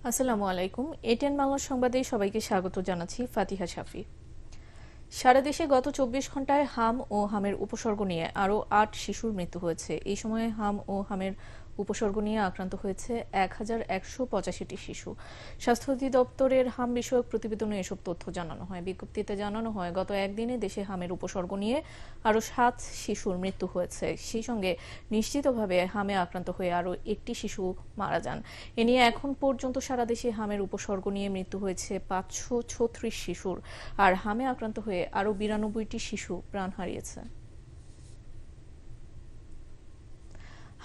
আসসালামু আলাইকুম। এটিএন বাংলা সংবাদে সবাইকে স্বাগত জানাচ্ছি ফাতিহা শাফি। সারা দেশে গত ২৪ ঘন্টায় হাম ও হামের উপসর্গ নিয়ে আরও ৮ শিশুর মৃত্যু হয়েছে। এই সময়ে হাম ও হামের উপসর্গ নিয়ে আক্রান্ত হয়েছে ১,১৮৫টি শিশু। স্বাস্থ্য অধিদপ্তরের হাম বিষয়ক প্রতিবেদনে এসব তথ্য জানানো হয়। বিজ্ঞপ্তিতে জানানো হয়, গত একদিনে দেশে হামের উপসর্গ নিয়ে আরও ৭ শিশুর মৃত্যু হয়েছে। সেই সঙ্গে নিশ্চিতভাবে হামে আক্রান্ত হয়ে আরও একটি শিশু মারা যান। এ নিয়ে এখন পর্যন্ত সারা দেশে হামের উপসর্গ নিয়ে মৃত্যু হয়েছে ৫৩৬ শিশুর, আর হামে আক্রান্ত হয়ে আরও ৯২টি শিশু প্রাণ হারিয়েছে।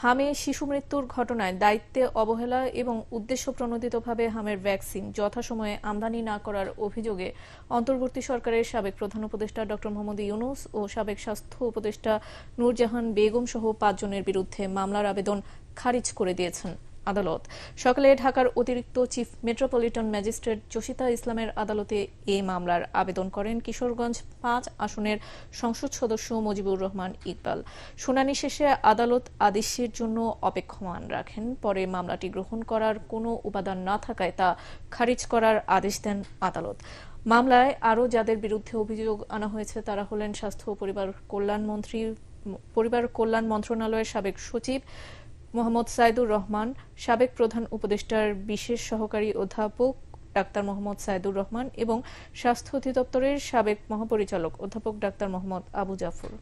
হামে শিশু মৃত্যুর ঘটনায় দায়িত্বে অবহেলা এবং উদ্দেশ্যপ্রণোদিতভাবে হামের ভ্যাকসিন যথাসময়ে আমদানি না করার অভিযোগে অন্তর্বর্তী সরকারের সাবেক প্রধান উপদেষ্টা ড মোহাম্মদ ইউনূস ও সাবেক স্বাস্থ্য উপদেষ্টা নূরজাহান বেগম সহ ৫ জনের বিরুদ্ধে মামলার আবেদন খারিজ করে দিয়েছেন আদালত। সকালে ঢাকার অতিরিক্ত চিফ মেট্রোপলিটন ম্যাজিস্ট্রেট জসিতা ইসলামের আদালতে এ মামলার আবেদন করেন কিশোরগঞ্জ ৫ আসনের সংসদ সদস্য মুজিবুর রহমান ইকবাল। শুনানি শেষে আদালত আদেশের জন্য অপেক্ষমান রাখেন। পরে মামলাটি গ্রহণ করার কোনো উপাদান না থাকায় তা খারিজ করার আদেশ দেন আদালত। মামলায় আরও যাদের বিরুদ্ধে অভিযোগ আনা হয়েছে তারা হলেন স্বাস্থ্য ও পরিবার কল্যাণ মন্ত্রণালয়ের সাবেক সচিব মোহাম্মদ সাইদুর রহমান, সাবেক প্রধান উপদেষ্টার বিশেষ সহকারী অধ্যাপক ডাক্তার মোহাম্মদ সাইদুর রহমান এবং স্বাস্থ্য অধিদপ্তরের সাবেক মহাপরিচালক অধ্যাপক ডাক্তার মোহাম্মদ আবু জাফর।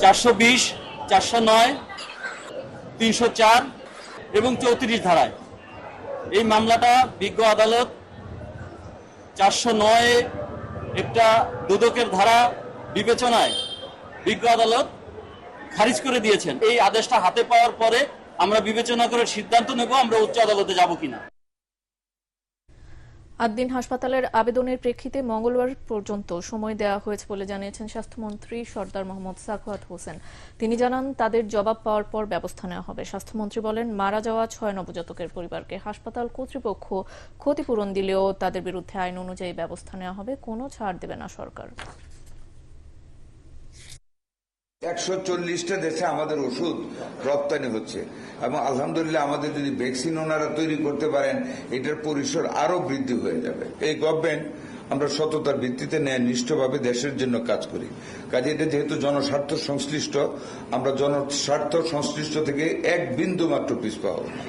৪২০, ৪০৯, ৩০৪ এবং ৩৪ ধারায় এই মামলাটা বিজ্ঞ আদালত ৪০৯ একটা দুদকের ধারা বিবেচনায় বিজ্ঞ আদালত খারিজ করে দিয়েছেন। এই আদেশটা হাতে পাওয়ার পরে আমরা বিবেচনা করে সিদ্ধান্ত নেব আমরা উচ্চ আদালতে যাব কিনা। আদ্দিন হাসপাতালের আবেদনের প্রেক্ষিতে মঙ্গলবার পর্যন্ত সময় দেওয়া হয়েছে বলে জানিয়েছেন স্বাস্থ্যমন্ত্রী সরদার মোহাম্মদ সাখাওয়াত হোসেন। তিনি জানান, তাদের জবাব পাওয়ার পর ব্যবস্থা নেওয়া হবে। স্বাস্থ্যমন্ত্রী বলেন, মারা যাওয়া ৬ নবজাতকের পরিবারকে হাসপাতাল কর্তৃপক্ষ ক্ষতিপূরণ দিলেও তাদের বিরুদ্ধে আইন অনুযায়ী ব্যবস্থা নেওয়া হবে, কোনো ছাড় দেবে না সরকার। ১৪০টা দেশে আমাদের ওষুধ রপ্তানি হচ্ছে এবং আলহামদুলিল্লাহ আমাদের যদি ভ্যাকসিন ওনারা তৈরি করতে পারেন এটার পরিসর আরো বৃদ্ধি হয়ে যাবে। এই গভর্নমেন্ট আমরা সততার ভিত্তিতে ন্যায়নিষ্ঠভাবে দেশের জন্য কাজ করি। কাজে এটা যেহেতু জনস্বার্থ সংশ্লিষ্ট, আমরা জনস্বার্থ সংশ্লিষ্ট থেকে এক বিন্দু মাত্র পিছপা হব না।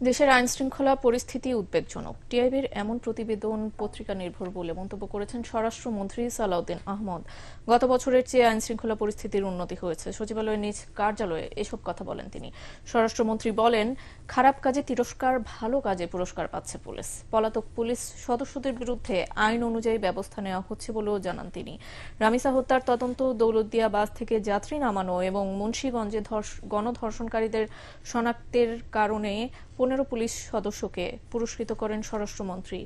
দেশের আইন শৃঙ্খলা পরিস্থিতি উদ্বেগজনক। টিআইবির এমন প্রতিবেদন পত্রিকা নির্ভর বলে মন্তব্য করেছেন স্বরাষ্ট্রমন্ত্রী সালাউদ্দিন আহমদ। গত বছরের চেয়ে আইন শৃঙ্খলা পরিস্থিতির উন্নতি হয়েছে। সচিবালয়ের নিজ কার্যালয়ে এসব কথা বলেন তিনি। স্বরাষ্ট্রমন্ত্রী বলেন, খারাপ কাজে তিরস্কার, ভালো কাজে পুরস্কার পাচ্ছে পুলিশ। পলাতক পুলিশ সদস্যদের বিরুদ্ধে আইন অনুযায়ী ব্যবস্থা নেওয়া হচ্ছে বলেও জানান তিনি। রামিসা হত্যার তদন্ত, দৌলতদিয়া বাস থেকে যাত্রী নামানো এবং মুন্সিগঞ্জে গণধর্ষণকারীদের শনাক্তের কারণে ১৫ পুলিশ সদস্যকে পুরস্কৃত করেন স্বরাষ্ট্রমন্ত্রী।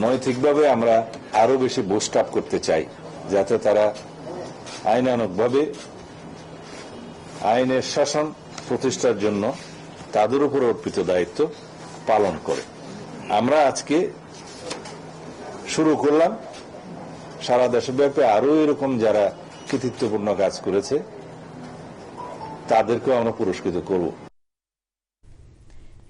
নৈতিকভাবে আমরা আরো বেশি বুস্ট আপ করতে চাই, যাতে তারা আইনানুগভাবে আইনের শাসন প্রতিষ্ঠার জন্য তাদের উপর অর্পিত দায়িত্ব পালন করে। আমরা আজকে শুরু করলাম, সারা দেশব্যাপী আরো এরকম যারা কৃতিত্বপূর্ণ কাজ করেছে তাদেরকেও আমরা পুরস্কৃত করব।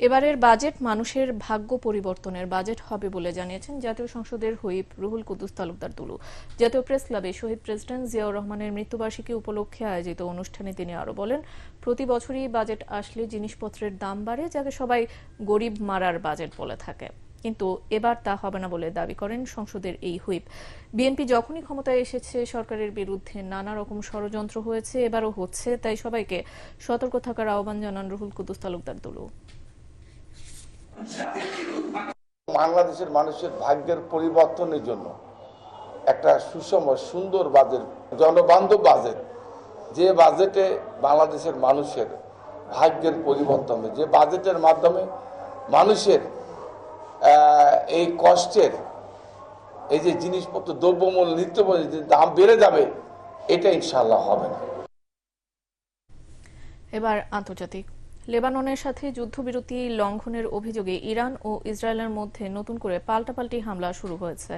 এবারের বাজেট মানুষের ভাগ্য পরিবর্তনের বাজেট হবে বলে জানিয়েছেন জাতীয় সংসদের হুইপ রুহুল কুদ্দুস তালুকদার দুলু। জাতীয় প্রেস ক্লাবে শহীদ প্রেসিডেন্ট জিয়াউর রহমানের মৃত্যুবার্ষিকী উপলক্ষে আয়োজিত অনুষ্ঠানে তিনি আরো বলেন, প্রতি বছরই বাজেট আসলে জিনিসপত্রের দাম বাড়ে, যাকে সবাই গরিব মারার বাজেট বলে থাকে, কিন্তু এবার তা হবে না বলে দাবি করেন সংসদের এই হুইপ। বিএনপি যখনই ক্ষমতায় এসেছে সরকারের বিরুদ্ধে নানা রকম ষড়যন্ত্র হয়েছে, এবারও হচ্ছে, তাই সবাইকে সতর্ক থাকার আহ্বান জানান রুহুল কুদ্দুস তালুকদার দুলু। বাংলাদেশের মানুষের ভাগ্যের পরিবর্তনের জন্য একটা সুষম সুন্দর বাজেট, জনবান্ধব বাজেট, যে বাজেটে বাংলাদেশের মানুষের ভাগ্যের পরিবর্তন হবে, যে বাজেটের মাধ্যমে মানুষের এই কষ্টের এই যে জিনিসপত্র দ্রব্যমূল্য নিত্যপণ্যের দাম বেড়ে যাবে, এটা ইনশাআল্লাহ হবে না। এবার আন্তর্জাতিক লেবাননের সাথে যুদ্ধবিরতি লঙ্ঘনের অভিযোগে ইরান ও ইসরায়েলের মধ্যে নতুন করে পাল্টাপাল্টি হামলা শুরু হয়েছে।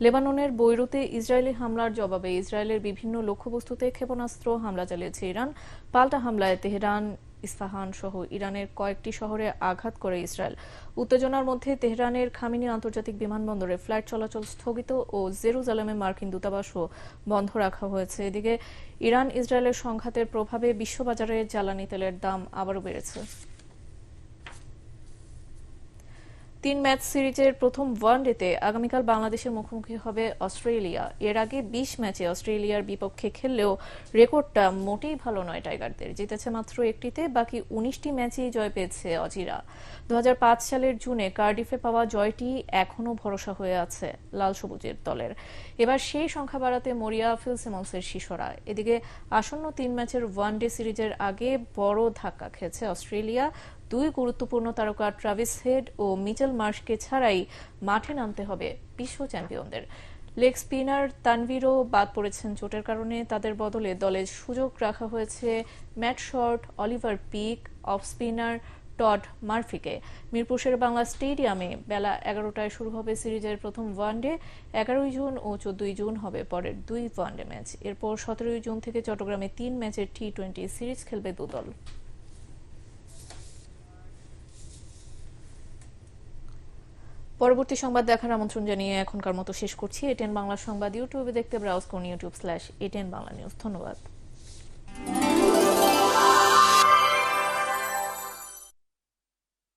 লেবাননের বৈরুতে ইসরায়েলি হামলার জবাবে ইসরায়েলের বিভিন্ন লক্ষ্যবস্তুতে ক্ষেপণাস্ত্র হামলা চালিয়েছে ইরান। পাল্টা হামলায় তেহরান, ইস্পাহান সহ ইরানের কয়েকটি শহরে আঘাত করে ইসরায়েল। উত্তেজনার মধ্যে তেহরানের খামিনি আন্তর্জাতিক বিমানবন্দরে ফ্লাইট চলাচল স্থগিত ও জেরুজালেমে মার্কিন দূতাবাসও বন্ধ রাখা হয়েছে। এদিকে ইরান ইসরায়েলের সংঘাতের প্রভাবে বিশ্ববাজারে জ্বালানি তেলের দাম আবারও বেড়েছে। 3 ম্যাচ সিরিজের প্রথম ওয়ানডেতে আগামীকাল বাংলাদেশের মুখোমুখি হবে অস্ট্রেলিয়া। এর আগে 20 ম্যাচে অস্ট্রেলিয়ার বিপক্ষে খেললেও রেকর্ডটা মোটেই ভালো নয় টাইগারদের। জিতেছে মাত্র একটিতে, বাকি 19টি ম্যাচেই জয় পেয়েছে অজিরা। 2005 সালের জুনে কার্ডিফে পাওয়া জয়টি এখনও ভরসা হয়ে আছে লাল সবুজের দলের। এবার সেই সংখ্যা বাড়াতে মরিয়া ফিল সিমন্সের শিশুরা। এদিকে আসন্ন 3 ম্যাচের ওয়ানডে সিরিজের আগে বড় ধাক্কা খেয়েছে অস্ট্রেলিয়া। 2 গুরুত্বপূর্ণ তারকা ট্রাভিস হেড ও মিচেল মার্শকে ছাড়াই মাঠে নামতে হবে বিশ্ব চ্যাম্পিয়নদের। লেগ স্পিনার তানভীরও বাদ পড়েছেন চোটের কারণে। তাদের বদলে দলে সুযোগ রাখা হয়েছে Matt Short, Oliver Peake, off spinner Todd মার্ফিকে। মিরপুর শেরেবাংলা স্টেডিয়ামে বেলা 11টায় শুরু হবে সিরিজের প্রথম ওয়ানডে। 11 জুন ও 14 জুন হবে পরের 2 ওয়ানডে ম্যাচ। এরপর 17 জুন থেকে চট্টগ্রামে 3 ম্যাচের টি-20 সিরিজ খেলবে দুদল। পরবর্তী সংবাদ দেখার আমন্ত্রণ জানিয়ে এখনকার মতো শেষ করছি। এটিএন বাংলা সংবাদ ইউটিউবে দেখতে ব্রাউজ করুন youtube/ATN বাংলা নিউজ। ধন্যবাদ।